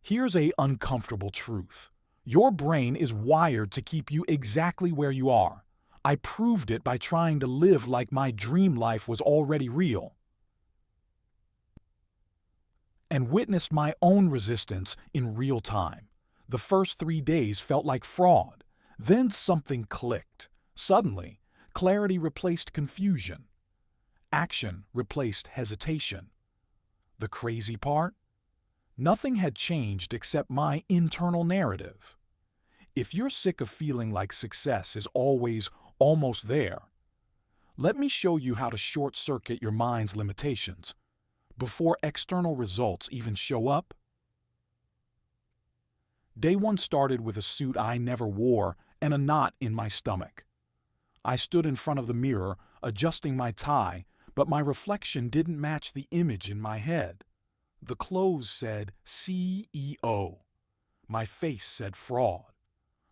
Here's a uncomfortable truth. Your brain is wired to keep you exactly where you are. I proved it by trying to live like my dream life was already real and witnessed my own resistance in real time. The first 3 days felt like fraud. Then something clicked. Suddenly, clarity replaced confusion. Action replaced hesitation. The crazy part? Nothing had changed except my internal narrative. If you're sick of feeling like success is always almost there, let me show you how to short circuit your mind's limitations before external results even show up. Day one started with a suit I never wore and a knot in my stomach. I stood in front of the mirror, adjusting my tie, but my reflection didn't match the image in my head. The clothes said CEO. My face said fraud.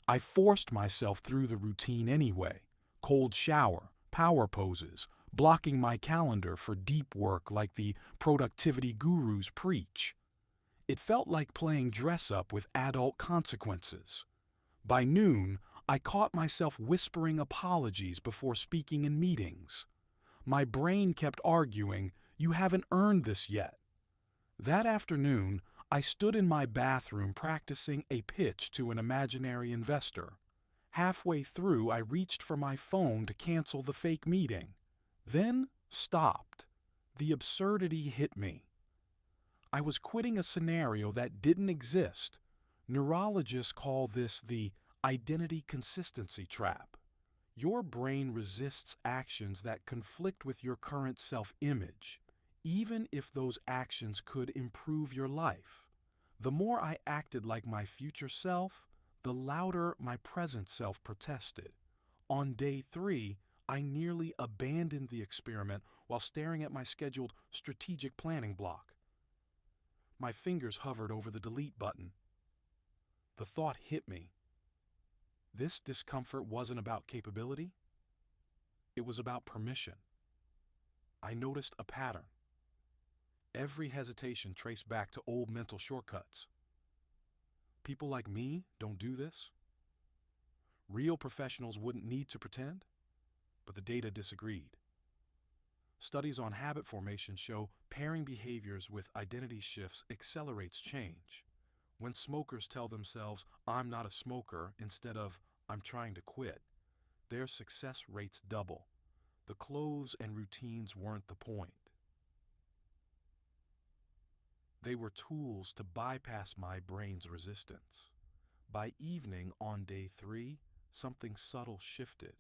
I forced myself through the routine anyway. Cold shower, power poses, blocking my calendar for deep work like the productivity gurus preach. It felt like playing dress up with adult consequences. By noon, I caught myself whispering apologies before speaking in meetings. My brain kept arguing, "You haven't earned this yet." That afternoon, I stood in my bathroom practicing a pitch to an imaginary investor. Halfway through, I reached for my phone to cancel the fake meeting, then stopped. The absurdity hit me. I was quitting a scenario that didn't exist. Neurologists call this the identity consistency trap. Your brain resists actions that conflict with your current self-image, even if those actions could improve your life. The more I acted like my future self, the louder my present self protested. On day three, I nearly abandoned the experiment while staring at my scheduled strategic planning block. My fingers hovered over the delete button. The thought hit me. This discomfort wasn't about capability. It was about permission. I noticed a pattern. Every hesitation traced back to old mental shortcuts. People like me don't do this. Real professionals wouldn't need to pretend, but the data disagreed. Studies on habit formation show pairing behaviors with identity shifts accelerates change. When smokers tell themselves, "I'm not a smoker," instead of "I'm trying to quit," their success rates double. The clothes and routines weren't the point. They were tools to bypass my brain's resistance. By evening on day three, something subtle shifted.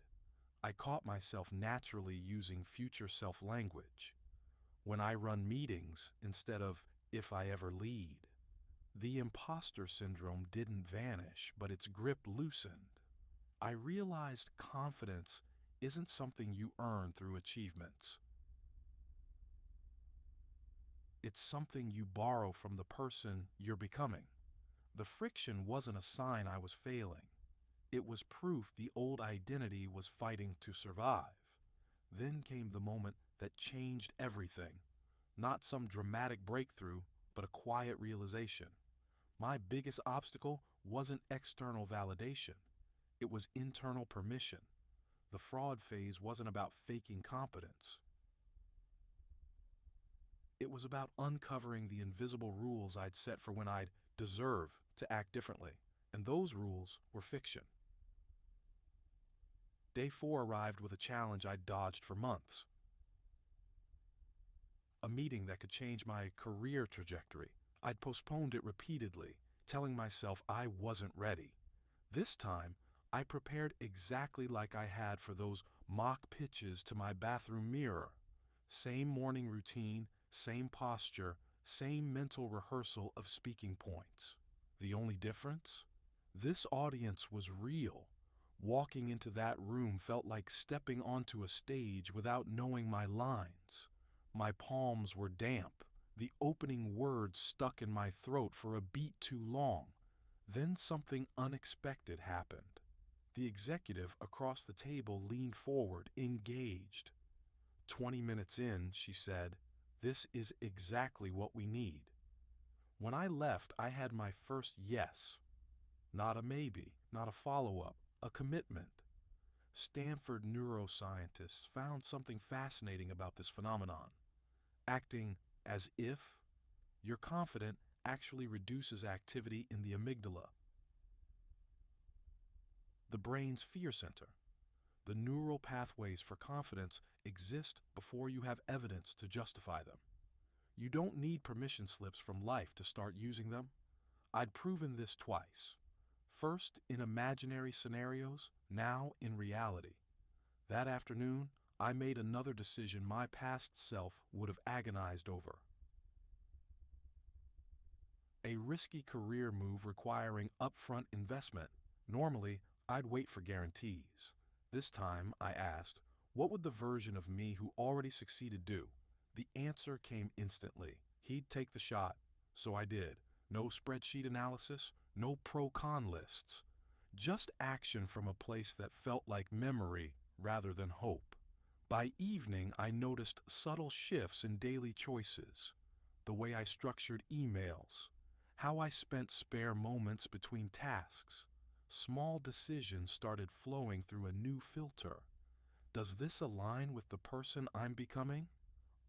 I caught myself naturally using future self language. When I run meetings instead of "if I ever lead." The imposter syndrome didn't vanish, but its grip loosened. I realized confidence isn't something you earn through achievements. It's something you borrow from the person you're becoming. The friction wasn't a sign I was failing. It was proof the old identity was fighting to survive. Then came the moment that changed everything. Not some dramatic breakthrough, but a quiet realization. My biggest obstacle wasn't external validation. It was internal permission. The fraud phase wasn't about faking competence. It was about uncovering the invisible rules I'd set for when I'd deserve to act differently. And those rules were fiction. Day four arrived with a challenge I'd dodged for months. A meeting that could change my career trajectory. I'd postponed it repeatedly, telling myself I wasn't ready. This time, I prepared exactly like I had for those mock pitches to my bathroom mirror. Same morning routine, same posture, same mental rehearsal of speaking points. The only difference? This audience was real. Walking into that room felt like stepping onto a stage without knowing my lines. My palms were damp. The opening words stuck in my throat for a beat too long. Then something unexpected happened. The executive across the table leaned forward, engaged. 20 minutes in, she said, "This is exactly what we need." When I left, I had my first yes, not a maybe, not a follow-up, a commitment. Stanford neuroscientists found something fascinating about this phenomenon. Acting as if you're confident actually reduces activity in the amygdala, the brain's fear center. The neural pathways for confidence exist before you have evidence to justify them. You don't need permission slips from life to start using them. I'd proven this twice. First in imaginary scenarios, now in reality. That afternoon, I made another decision my past self would have agonized over. A risky career move requiring upfront investment. Normally, I'd wait for guarantees. This time, I asked, what would the version of me who already succeeded do? The answer came instantly. He'd take the shot. So I did. No spreadsheet analysis, no pro-con lists. Just action from a place that felt like memory rather than hope. By evening, I noticed subtle shifts in daily choices. The way I structured emails, how I spent spare moments between tasks. Small decisions started flowing through a new filter. Does this align with the person I'm becoming?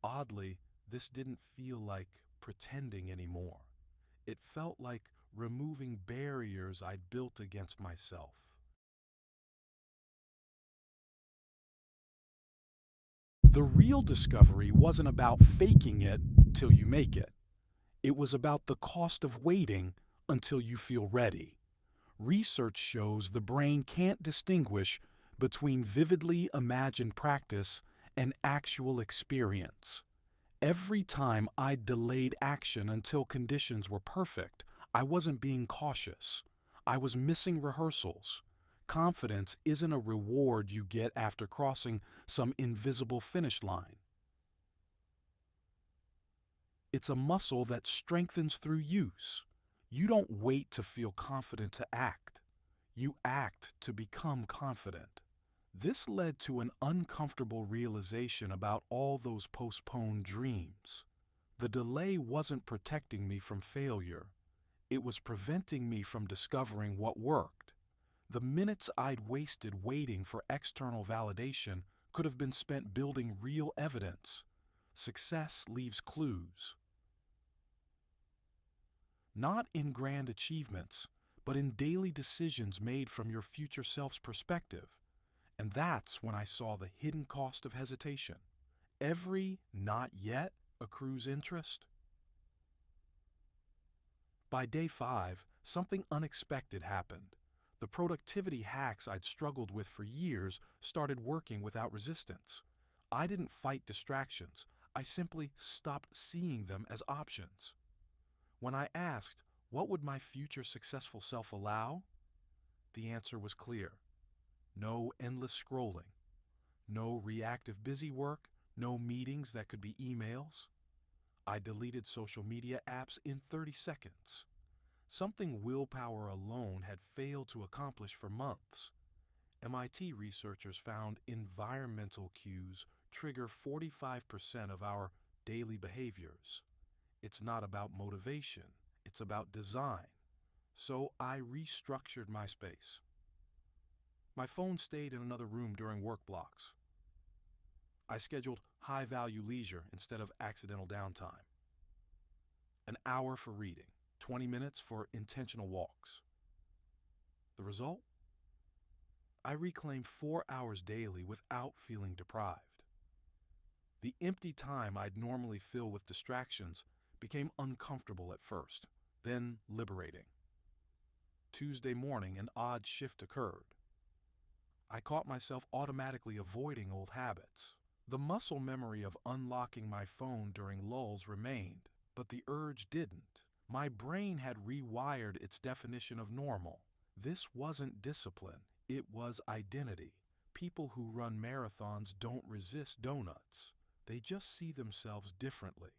Oddly, this didn't feel like pretending anymore. It felt like removing barriers I'd built against myself. The real discovery wasn't about faking it till you make it. It was about the cost of waiting until you feel ready. Research shows the brain can't distinguish between vividly imagined practice and actual experience. Every time I delayed action until conditions were perfect, I wasn't being cautious. I was missing rehearsals. Confidence isn't a reward you get after crossing some invisible finish line. It's a muscle that strengthens through use. You don't wait to feel confident to act. You act to become confident. This led to an uncomfortable realization about all those postponed dreams. The delay wasn't protecting me from failure. It was preventing me from discovering what worked. The minutes I'd wasted waiting for external validation could have been spent building real evidence. Success leaves clues. Not in grand achievements, but in daily decisions made from your future self's perspective. And that's when I saw the hidden cost of hesitation. Every not yet accrues interest. By day 5, something unexpected happened. The productivity hacks I'd struggled with for years started working without resistance. I didn't fight distractions. I simply stopped seeing them as options. When I asked, what would my future successful self allow? The answer was clear. No endless scrolling. No reactive busy work. No meetings that could be emails. I deleted social media apps in 30 seconds. Something willpower alone had failed to accomplish for months. MIT researchers found environmental cues trigger 45% of our daily behaviors. It's not about motivation, it's about design. So I restructured my space. My phone stayed in another room during work blocks. I scheduled high-value leisure instead of accidental downtime. An hour for reading, 20 minutes for intentional walks. The result? I reclaimed 4 hours daily without feeling deprived. The empty time I'd normally fill with distractions became uncomfortable at first, then liberating. Tuesday morning, an odd shift occurred. I caught myself automatically avoiding old habits. The muscle memory of unlocking my phone during lulls remained, but the urge didn't. My brain had rewired its definition of normal. This wasn't discipline, it was identity. People who run marathons don't resist donuts. They just see themselves differently.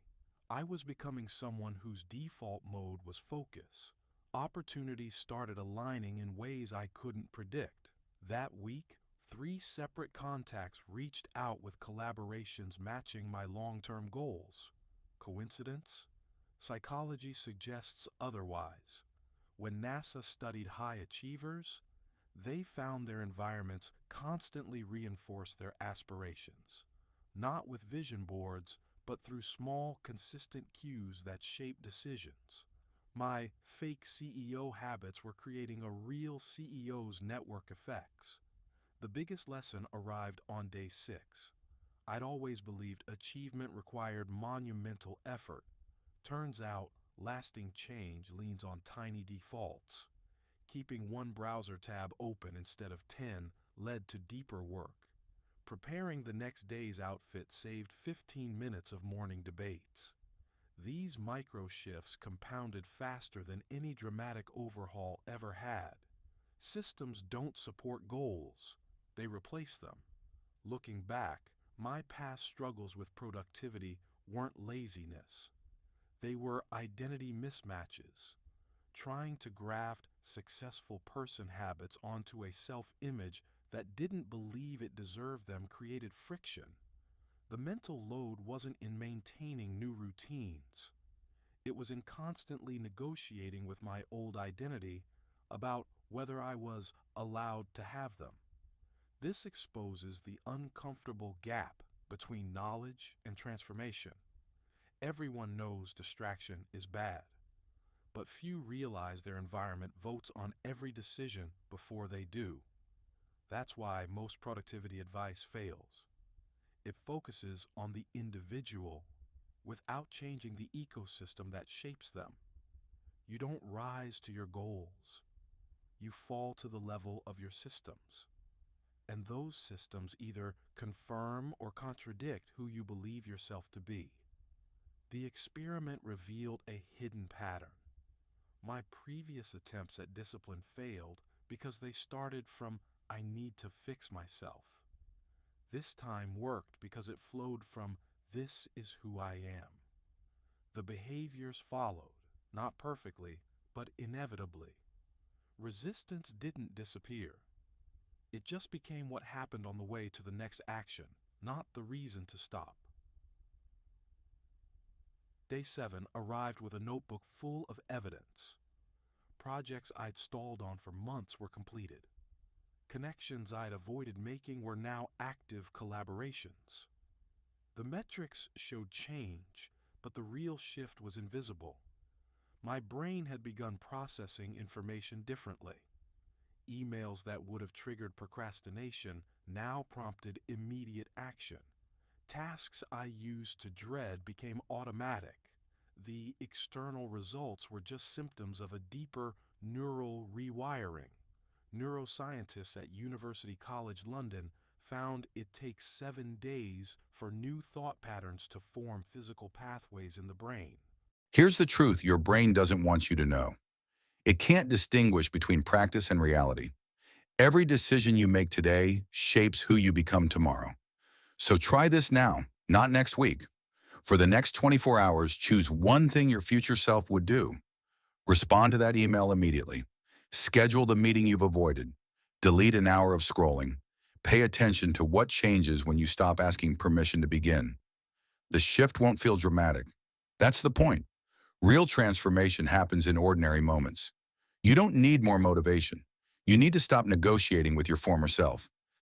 I was becoming someone whose default mode was focus. Opportunities started aligning in ways I couldn't predict. That week, 3 separate contacts reached out with collaborations matching my long-term goals. Coincidence? Psychology suggests otherwise. When NASA studied high achievers, they found their environments constantly reinforced their aspirations, not with vision boards, but through small, consistent cues that shape decisions. My fake CEO habits were creating a real CEO's network effects. The biggest lesson arrived on day 6. I'd always believed achievement required monumental effort. Turns out, lasting change leans on tiny defaults. Keeping one browser tab open instead of 10 led to deeper work. Preparing the next day's outfit saved 15 minutes of morning debates. These micro shifts compounded faster than any dramatic overhaul ever had. Systems don't support goals, they replace them. Looking back, my past struggles with productivity weren't laziness. They were identity mismatches, trying to graft successful person habits onto a self-image that didn't believe it deserved them created friction. The mental load wasn't in maintaining new routines. It was in constantly negotiating with my old identity about whether I was allowed to have them. This exposes the uncomfortable gap between knowledge and transformation. Everyone knows distraction is bad, but few realize their environment votes on every decision before they do. That's why most productivity advice fails. It focuses on the individual without changing the ecosystem that shapes them. You don't rise to your goals. You fall to the level of your systems. And those systems either confirm or contradict who you believe yourself to be. The experiment revealed a hidden pattern. My previous attempts at discipline failed because they started from "I need to fix myself." This time worked because it flowed from "this is who I am." The behaviors followed, not perfectly, but inevitably. Resistance didn't disappear. It just became what happened on the way to the next action, not the reason to stop. Day 7 arrived with a notebook full of evidence. Projects I'd stalled on for months were completed. Connections I'd avoided making were now active collaborations. The metrics showed change, but the real shift was invisible. My brain had begun processing information differently. Emails that would have triggered procrastination now prompted immediate action. Tasks I used to dread became automatic. The external results were just symptoms of a deeper neural rewiring. Neuroscientists at University College London found it takes 7 days for new thought patterns to form physical pathways in the brain. Here's the truth your brain doesn't want you to know. It can't distinguish between practice and reality. Every decision you make today shapes who you become tomorrow. So try this now, not next week. For the next 24 hours, choose one thing your future self would do. Respond to that email immediately. Schedule the meeting you've avoided. Delete an hour of scrolling. Pay attention to what changes when you stop asking permission to begin. The shift won't feel dramatic. That's the point. Real transformation happens in ordinary moments. You don't need more motivation. You need to stop negotiating with your former self.